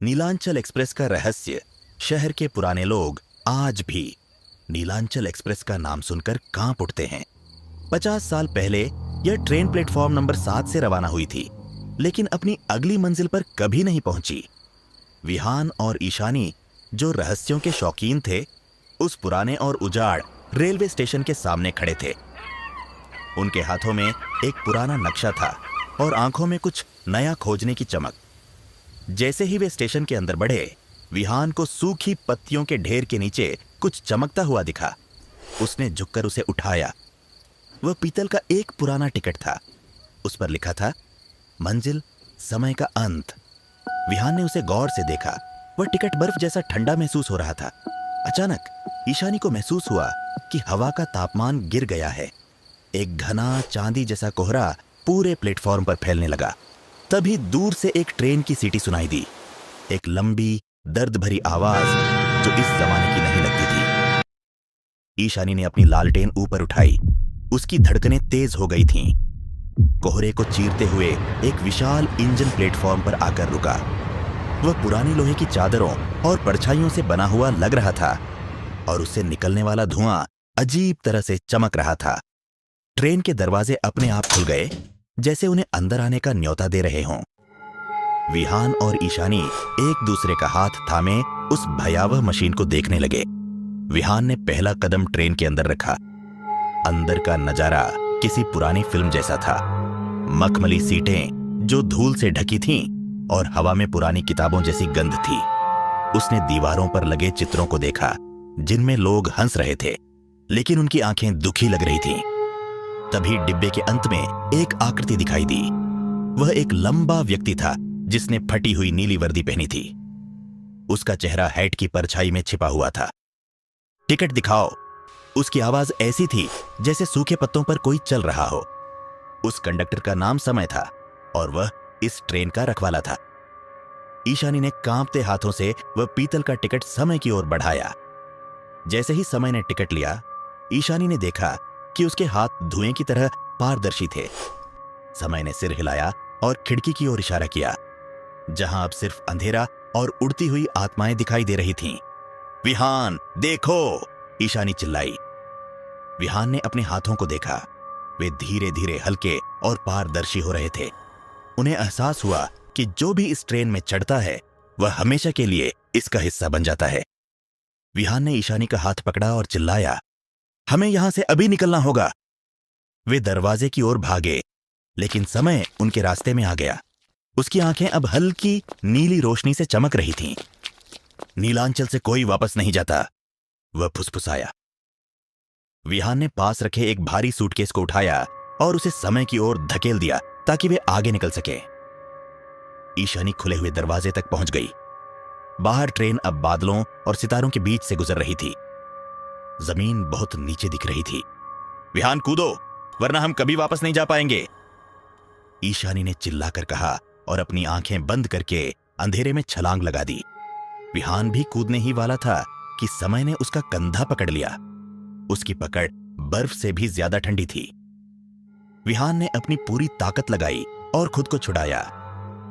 Nilanchal express का रहस्य। शहर के पुराने लोग आज भी नीलांचल एक्सप्रेस का नाम सुनकर कांप उठते हैं। 50 साल पहले यह ट्रेन प्लेटफॉर्म नंबर 7 से रवाना हुई थी, लेकिन अपनी अगली मंजिल पर कभी नहीं पहुंची। विहान और ईशानी, जो रहस्यों के शौकीन थे, उस पुराने और उजाड़ रेलवे स्टेशन के सामने खड़े थे। उनके हाथों में एक पुराना नक्शा था और आंखों में कुछ नया खोजने की चमक। जैसे ही वे स्टेशन के अंदर बढ़े, विहान को सूखी पत्तियों के ढेर के नीचे कुछ चमकता हुआ दिखा। उसने झुककर उसे उठाया। वह पीतल का एक पुराना टिकट था। उस पर लिखा था, मंजिल, समय का अंत। विहान ने उसे गौर से देखा। वह टिकट बर्फ जैसा ठंडा महसूस हो रहा था। अचानक ईशानी को महसूस हुआ कि हवा का तापमान गिर गया है। एक घना चांदी जैसा कोहरा पूरे प्लेटफॉर्म पर फैलने लगा। तभी दूर से एक ट्रेन की सीटी सुनाई दी। एक लंबी, दर्द भरी आवाज जो इस जमाने की नहीं लगती थी। ईशानी ने अपनी लालटेन ऊपर उठाई। उसकी धड़कनें तेज हो गई थीं। कोहरे को चीरते हुए एक विशाल इंजन प्लेटफॉर्म पर आकर रुका। वह पुरानी लोहे की चादरों और परछाइयों से बना हुआ लग रहा था और उससे निकलने वाला धुआं अजीब तरह से चमक रहा था। ट्रेन के दरवाजे अपने आप खुल गए, जैसे उन्हें अंदर आने का न्योता दे रहे हों। विहान और ईशानी एक दूसरे का हाथ थामे उस भयावह मशीन को देखने लगे। विहान ने पहला कदम ट्रेन के अंदर रखा। अंदर का नजारा किसी पुरानी फिल्म जैसा था। मखमली सीटें जो धूल से ढकी थीं और हवा में पुरानी किताबों जैसी गंध थी। उसने दीवारों पर लगे चित्रों को देखा, जिनमें लोग हंस रहे थे, लेकिन उनकी आंखें दुखी लग रही थीं। तभी डिब्बे के अंत में एक आकृति दिखाई दी। वह एक लंबा व्यक्ति था जिसने फटी हुई नीली वर्दी पहनी थी। उसका चेहरा हैट की परछाई में छिपा हुआ था। टिकट दिखाओ। उसकी आवाज ऐसी थी जैसे सूखे पत्तों पर कोई चल रहा हो। उस कंडक्टर का नाम समय था और वह इस ट्रेन का रखवाला था। ईशानी ने कांपते हाथों से वह पीतल का टिकट समय की ओर बढ़ाया। जैसे ही समय ने टिकट लिया, ईशानी ने देखा कि उसके हाथ धुएं की तरह पारदर्शी थे। समय ने सिर हिलाया और खिड़की की ओर इशारा किया, जहां अब सिर्फ अंधेरा और उड़ती हुई आत्माएं दिखाई दे रही थीं। विहान, देखो! ईशानी चिल्लाई। विहान ने अपने हाथों को देखा। वे धीरे धीरे हल्के और पारदर्शी हो रहे थे। उन्हें एहसास हुआ कि जो भी इस ट्रेन में चढ़ता है, वह हमेशा के लिए इसका हिस्सा बन जाता है। विहान ने ईशानी का हाथ पकड़ा और चिल्लाया, हमें यहां से अभी निकलना होगा। वे दरवाजे की ओर भागे, लेकिन समय उनके रास्ते में आ गया। उसकी आंखें अब हल्की नीली रोशनी से चमक रही थीं। नीलांचल से कोई वापस नहीं जाता, वह फुसफुसाया। विहान ने पास रखे एक भारी सूटकेस को उठाया और उसे समय की ओर धकेल दिया ताकि वे आगे निकल सके। ईशानी खुले हुए दरवाजे तक पहुंच गई। बाहर ट्रेन अब बादलों और सितारों के बीच से गुजर रही थी। जमीन बहुत नीचे दिख रही थी। विहान, कूदो, वरना हम कभी वापस नहीं जा पाएंगे, ईशानी ने चिल्लाकर कहा और अपनी आंखें बंद करके अंधेरे में छलांग लगा दी। विहान भी कूदने ही वाला था कि समय ने उसका कंधा पकड़ लिया। उसकी पकड़ बर्फ से भी ज्यादा ठंडी थी। विहान ने अपनी पूरी ताकत लगाई और खुद को छुड़ाया,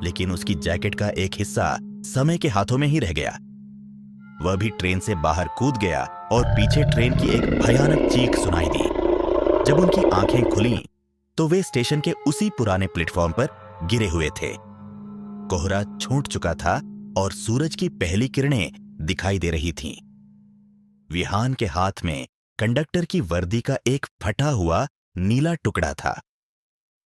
लेकिन उसकी जैकेट का एक हिस्सा समय के हाथों में ही रह गया। वह भी ट्रेन से बाहर कूद गया और पीछे ट्रेन की एक भयानक चीख सुनाई दी। जब उनकी आंखें खुलीं, तो वे स्टेशन के उसी पुराने प्लेटफॉर्म पर गिरे हुए थे। कोहरा छूट चुका था और सूरज की पहली किरणें दिखाई दे रही थीं। विहान के हाथ में कंडक्टर की वर्दी का एक फटा हुआ नीला टुकड़ा था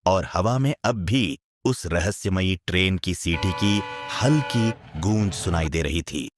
और हवा में अब भी उस रहस्यमयी ट्रेन की सीटी की हल्की गूंज सुनाई दे रही थी।